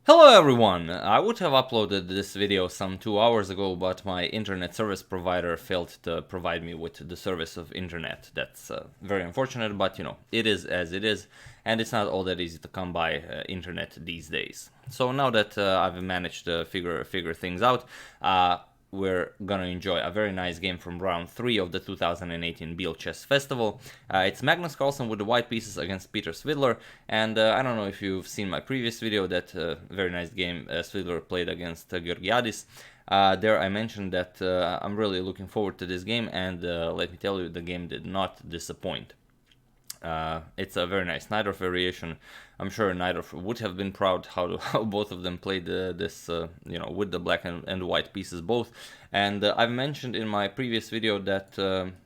Hello everyone! I would have uploaded this video some 2 hours ago, but my internet service provider failed to provide me with the service of internet. That's very unfortunate, but you know, it is as it is, and it's not all that easy to come by internet these days. So now that I've managed to figure things out, we're gonna enjoy a very nice game from round 3 of the 2018 Biel Chess Festival. It's Magnus Carlsen with the white pieces against Peter Svidler, and I don't know if you've seen my previous video, that very nice game Svidler played against Georgiadis. There I mentioned that I'm really looking forward to this game, and let me tell you, the game did not disappoint. It's a very nice Najdorf variation. I'm sure Najdorf would have been proud how both of them played this, you know, with the black and white pieces both. And I've mentioned in my previous video that,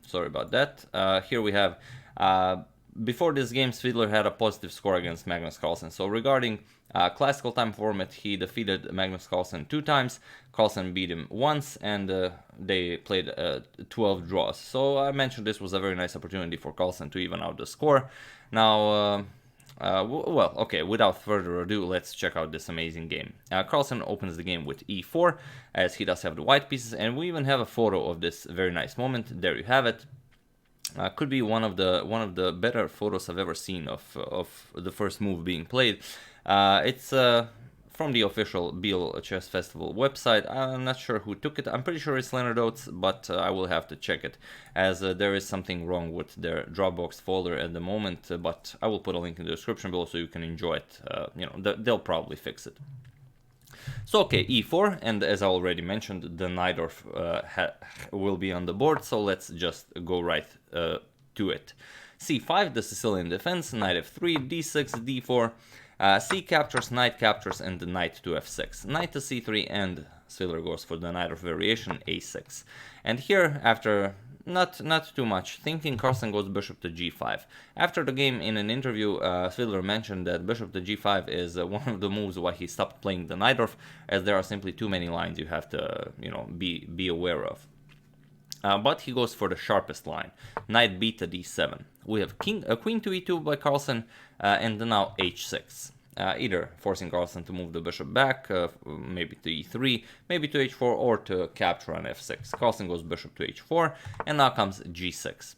sorry about that, here we have, before this game, Svidler had a positive score against Magnus Carlsen. So regarding classical time format, he defeated Magnus Carlsen 2 times, Carlsen beat him once, and they played 12 draws. So I mentioned this was a very nice opportunity for Carlsen to even out the score. Now, well, okay, without further ado, let's check out this amazing game. Carlsen opens the game with e4, as he does have the white pieces, and we even have a photo of this very nice moment. There you have it. Could be one of the better photos I've ever seen of the first move being played. It's from the official Biel Chess Festival website. I'm not sure who took it. I'm pretty sure it's Leonard, but I will have to check it, as there is something wrong with their Dropbox folder at the moment. But I will put a link in the description below so you can enjoy it. You know, they'll probably fix it. So okay, e4, and as I already mentioned, the Najdorf will be on the board, so let's just go right to it. c5, the Sicilian defense, knight f3, d6, d4, c captures, knight captures, and the knight to f6. Knight to c3, and Svidler goes for the Najdorf variation, a6. And here, after not too much thinking, Carlsen goes bishop to g5. After the game, in an interview, Svidler mentioned that bishop to g5 is one of the moves why he stopped playing the Najdorf, as there are simply too many lines you have to, you know, be aware of. But he goes for the sharpest line, knight b to d7. We have queen to e2 by Carlsen, and now h6. Either forcing Carlsen to move the bishop back, maybe to e3, maybe to h4, or to capture on f6. Carlsen goes bishop to h4, and now comes g6.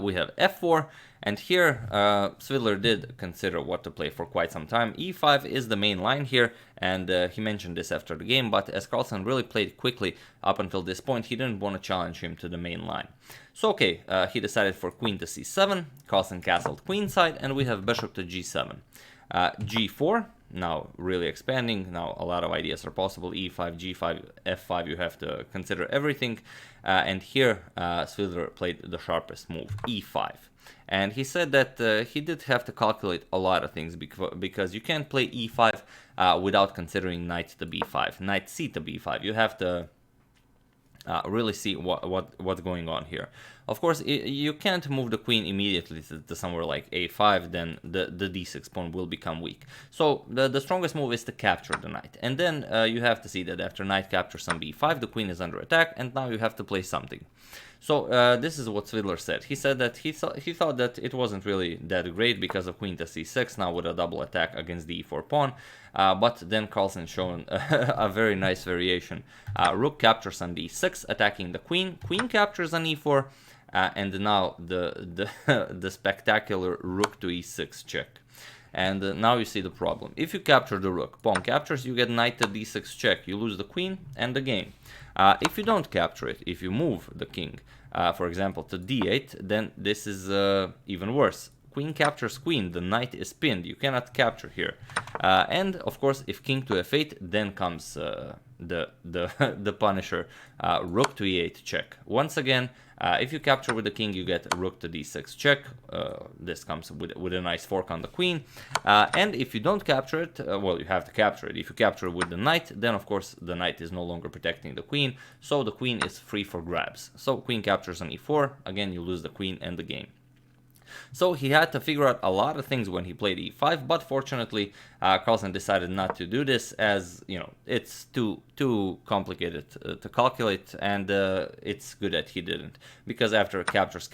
We have f4, and here Svidler did consider what to play for quite some time. e5 is the main line here, and he mentioned this after the game, but as Carlsen really played quickly up until this point, he didn't want to challenge him to the main line. So okay, he decided for queen to c7, Carlsen castled queenside, and we have bishop to g7. g4, now really expanding, now a lot of ideas are possible, e5, g5, f5, you have to consider everything, and here Svidler played the sharpest move, e5. And he said that he did have to calculate a lot of things, because you can't play e5 without considering knight to b5, knight c to b5. You have to really see what's going on here. Of course, you can't move the queen immediately to somewhere like a5, then the d6 pawn will become weak. So the strongest move is to capture the knight, and then you have to see that after knight captures on b5, the queen is under attack, and now you have to play something. So this is what Svidler said. He said that he thought that it wasn't really that great because of queen to c6, now with a double attack against the e4 pawn, but then Carlsen shown a very nice variation. Rook captures on d6, attacking the queen, queen captures on e4, and now the spectacular rook to e6 check. And now you see the problem. If you capture the rook, pawn captures, you get knight to d6 check, you lose the queen and the game. If you don't capture it, if you move the king, for example, to d8, then this is even worse. Queen captures queen, the knight is pinned, you cannot capture here. And of course, if king to f8, then comes the punisher, rook to e8 check. Once again, if you capture with the king, you get rook to d6 check. This comes with a nice fork on the queen. And if you don't capture it, well, you have to capture it. If you capture it with the knight, then of course the knight is no longer protecting the queen, so the queen is free for grabs. So queen captures on e4, again you lose the queen and the game. So he had to figure out a lot of things when he played e5, but fortunately Carlsen decided not to do this, as you know, it's too complicated to calculate, and it's good that he didn't, because after captures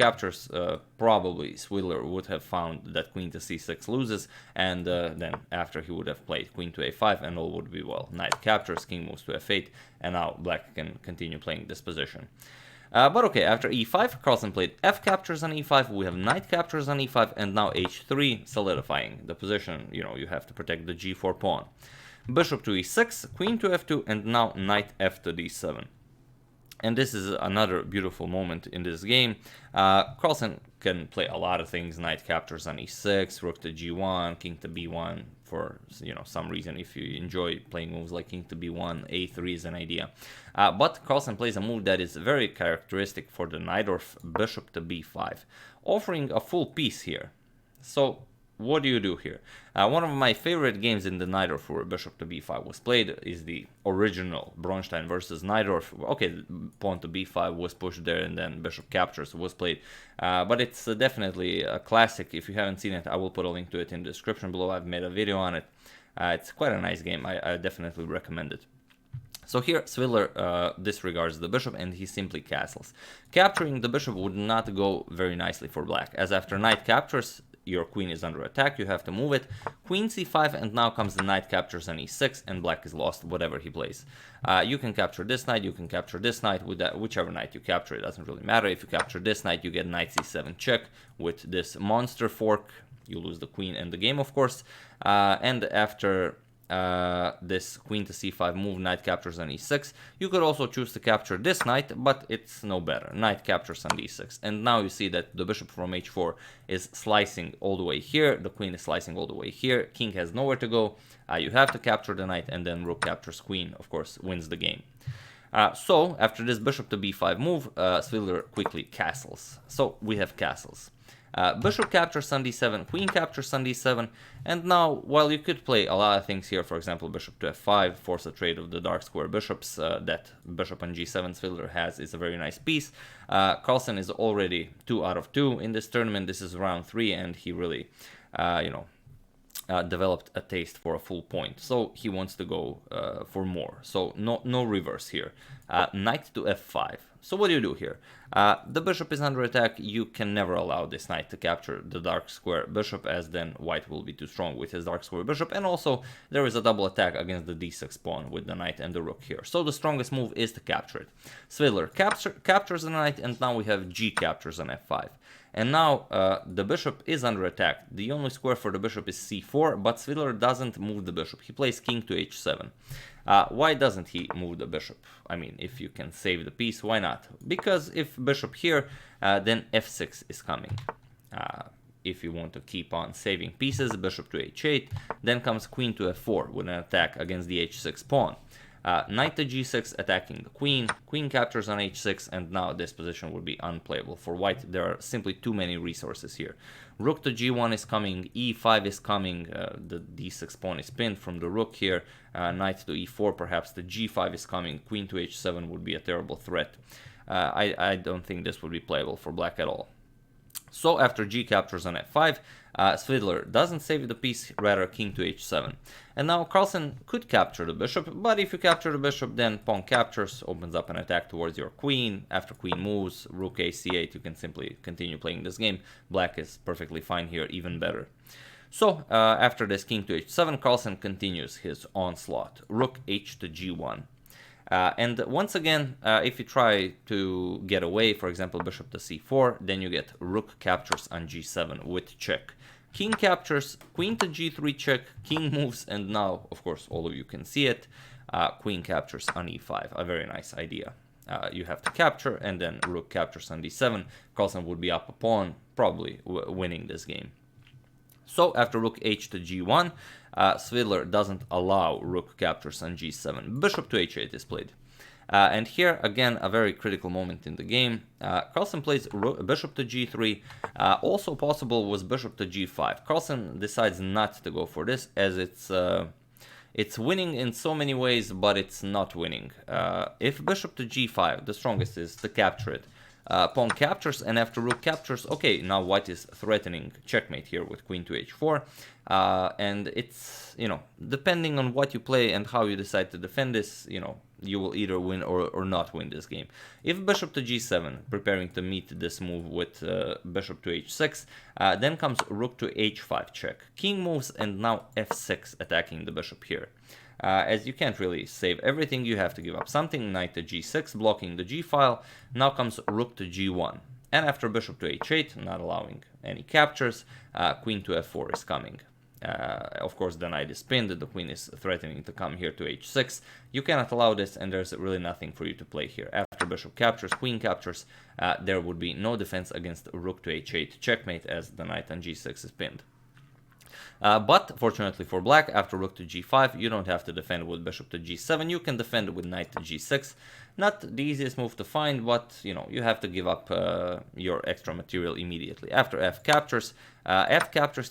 probably Svidler would have found that queen to c6 loses, and then after he would have played queen to a5 and all would be well. Knight captures, king moves to f8, and now black can continue playing this position. But okay, after e5, Carlsen played f captures on e5, we have knight captures on e5, and now h3, solidifying the position. You know, you have to protect the g4 pawn. Bishop to e6, queen to f2, and now knight f to d7. And this is another beautiful moment in this game. Carlsen can play a lot of things. Knight captures on e6, rook to g1, king to b1, for some reason. If you enjoy playing moves like king to b1, a3 is an idea. But Carlsen plays a move that is very characteristic for the Najdorf, bishop to b5, offering a full piece here. So what do you do here? One of my favorite games in the Najdorf where bishop to b5 was played is the original Bronstein versus Najdorf. Okay, pawn to b5 was pushed there, and then bishop captures was played. But it's definitely a classic. If you haven't seen it, I will put a link to it in the description below. I've made a video on it. It's quite a nice game. I definitely recommend it. So here, Svidler disregards the bishop and he simply castles. Capturing the bishop would not go very nicely for black, as after knight captures, your queen is under attack, you have to move it. Queen c5, and now comes the knight captures on e6, and black is lost whatever he plays. You can capture this knight, you can capture this knight, with that, whichever knight you capture, it doesn't really matter. If you capture this knight, you get knight c7 check with this monster fork. You lose the queen and the game, of course. And after this queen to c5 move, knight captures on e6. You could also choose to capture this knight, but it's no better. Knight captures on d6, and now you see that the bishop from h4 is slicing all the way here, the queen is slicing all the way here, king has nowhere to go. You have to capture the knight, and then rook captures queen, of course, wins the game. So after this bishop to b5 move, Svidler quickly castles. So we have castles. Bishop captures on d7, queen captures on d7, and now, while you could play a lot of things here, for example, bishop to f5, force a trade of the dark square bishops, that bishop on g7 Svidler has is a very nice piece. Carlsen is already 2 out of 2 in this tournament. This is round 3, and he really, developed a taste for a full point, so he wants to go for more. So no reverse here. Knight to f5. So what do you do here? The bishop is under attack. You can never allow this knight to capture the dark square bishop, as then white will be too strong with his dark square bishop, and also there is a double attack against the d6 pawn with the knight and the rook here. So the strongest move is to capture it. Svidler captures the knight, and now we have g captures on f5. And now the bishop is under attack. The only square for the bishop is c4, but Svidler doesn't move the bishop. He plays king to h7. Why doesn't he move the bishop? I mean, if you can save the piece, why not? Because if bishop here, then f6 is coming. If you want to keep on saving pieces, bishop to h8, then comes queen to f4 with an attack against the h6 pawn. Knight to g6 attacking the queen, queen captures on h6, and now this position would be unplayable for white. There are simply too many resources here. Rook to g1 is coming, e5 is coming, the d6 pawn is pinned from the rook here, knight to e4, perhaps the g5 is coming, queen to h7 would be a terrible threat. I don't think this would be playable for black at all. So after g captures on f5, Svidler doesn't save the piece, rather king to h7. And now Carlsen could capture the bishop, but if you capture the bishop, then pawn captures, opens up an attack towards your queen. After queen moves, rook a c8, you can simply continue playing this game. Black is perfectly fine here, even better. So after this king to h7, Carlsen continues his onslaught. Rook h to g1. And once again, if you try to get away, for example, bishop to c4, then you get rook captures on g7 with check. King captures, queen to g3 check, king moves, and now, of course, all of you can see it, queen captures on e5, a very nice idea. You have to capture, and then rook captures on d7. Carlsen would be up a pawn, probably winning this game. So after rook h to g1, Svidler doesn't allow rook captures on g7. Bishop to h8 is played. And here, again, a very critical moment in the game. Carlsen plays bishop to g3. Also possible was bishop to g5. Carlsen decides not to go for this, as it's winning in so many ways, but it's not winning. If bishop to g5, the strongest is to capture it. Pawn captures, and after rook captures, okay, now white is threatening checkmate here with queen to h4, and it's, you know, depending on what you play and how you decide to defend this, you know, you will either win or not win this game. If bishop to g7, preparing to meet this move with bishop to h6, then comes rook to h5 check, king moves, and now f6 attacking the bishop here. As you can't really save everything, you have to give up something. Knight to g6, blocking the g file. Now comes rook to g1, and after bishop to h8, not allowing any captures, queen to f4 is coming. Of course, the knight is pinned, the queen is threatening to come here to h6. You cannot allow this, and there's really nothing for you to play here. After bishop captures, queen captures, there would be no defense against rook to h8 checkmate, as the knight on g6 is pinned. But fortunately for black, after rook to g5, you don't have to defend with bishop to g7. You can defend with knight to g6. Not the easiest move to find, but you know, you have to give up your extra material immediately. After f captures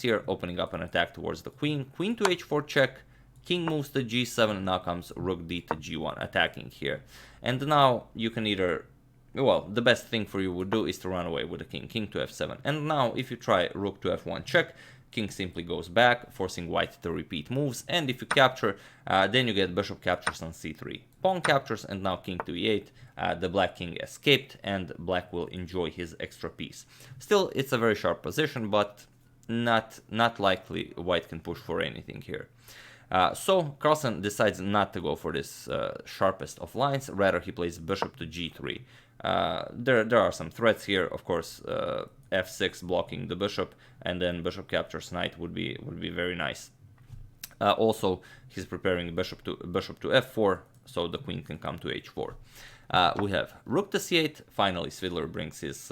here, opening up an attack towards the queen. Queen to h4 check, king moves to g7, now comes rook d to g1, attacking here. And now you can either, well, the best thing for you would do is to run away with the king, king to f7. And now if you try rook to f1 check, king simply goes back, forcing white to repeat moves, and if you capture, then you get bishop captures on c3. Pawn captures, and now king to e8, the black king escaped, and black will enjoy his extra piece. Still, it's a very sharp position, but not likely white can push for anything here. So Carlsen decides not to go for this sharpest of lines, rather he plays bishop to g3. There are some threats here, of course. F6 blocking the bishop, and then bishop captures knight would be very nice. Also, he's preparing bishop to f4, so the queen can come to h4. We have rook to c8. Finally, Svidler brings his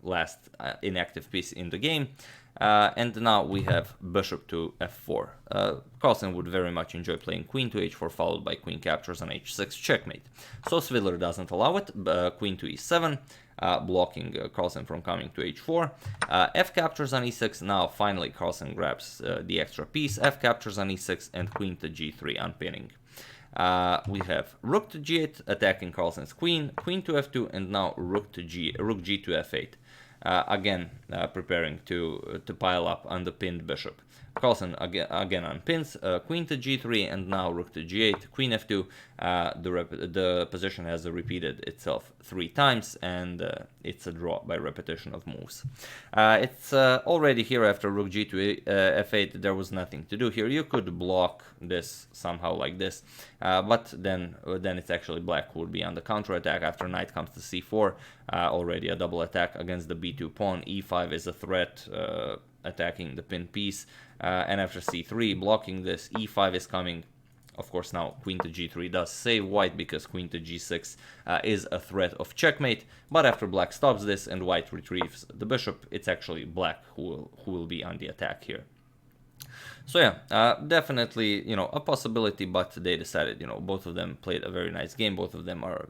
last inactive piece in the game. And now we have bishop to f4. Carlsen would very much enjoy playing queen to h4 followed by queen captures on h6 checkmate. So Svidler doesn't allow it. Queen to e7, blocking Carlsen from coming to h4. F captures on e6. Now finally Carlsen grabs the extra piece. F captures on e6 and queen to g3, unpinning. We have rook to g8 attacking Carlsen's queen, queen to f2, and now rook g to f8. Again, preparing to pile up on the pinned bishop. Carlsen again unpins, queen to g3, and now rook to g8, queen f2. The position has repeated itself 3 times, and it's a draw by repetition of moves. It's already here after rook g to f8. There was nothing to do here. You could block this somehow like this, but then it's actually black who would be on the counter attack. After knight comes to c4, already a double attack against the b2 pawn. e5 is a threat, attacking the pinned piece, and after c3 blocking this, e5 is coming. Of course, now queen to g3 does save white because queen to g6 is a threat of checkmate, but after black stops this and white retrieves the bishop, it's actually black who will be on the attack here. So yeah, definitely, you know, a possibility, but they decided, you know, both of them played a very nice game. Both of them are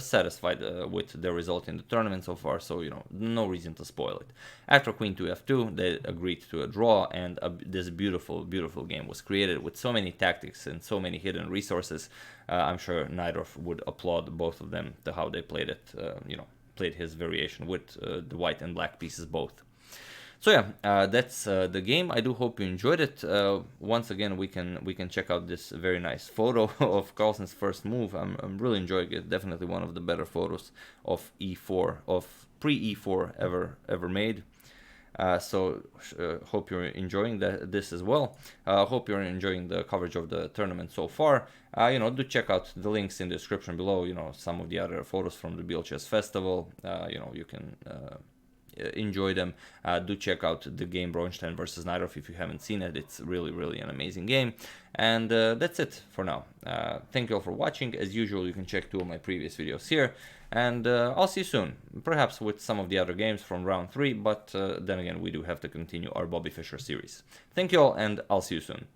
satisfied with the result in the tournament so far, so, you know, no reason to spoil it. After queen to f2, they agreed to a draw, and this beautiful game was created with so many tactics and so many hidden resources. I'm sure Najdorf would applaud both of them to how they played it, you know, played his variation with the white and black pieces both. So yeah, that's the game. I do hope you enjoyed it. Once again, we can check out this very nice photo of Carlsen's first move. I'm really enjoying it. Definitely one of the better photos of e4, of pre-e4 ever made. So hope you're enjoying this as well. Hope you're enjoying the coverage of the tournament so far. You know, do check out the links in the description below. You know, some of the other photos from the Biel Chess Festival. You know, you can enjoy them. Do check out the game Rhg1 versus Najdorf if you haven't seen it. It's really an amazing game. And that's it for now. Thank you all for watching. As usual, you can check 2 of my previous videos here, and I'll see you soon, perhaps with some of the other games from round 3, but then again, we do have to continue our Bobby Fischer series. Thank you all, and I'll see you soon.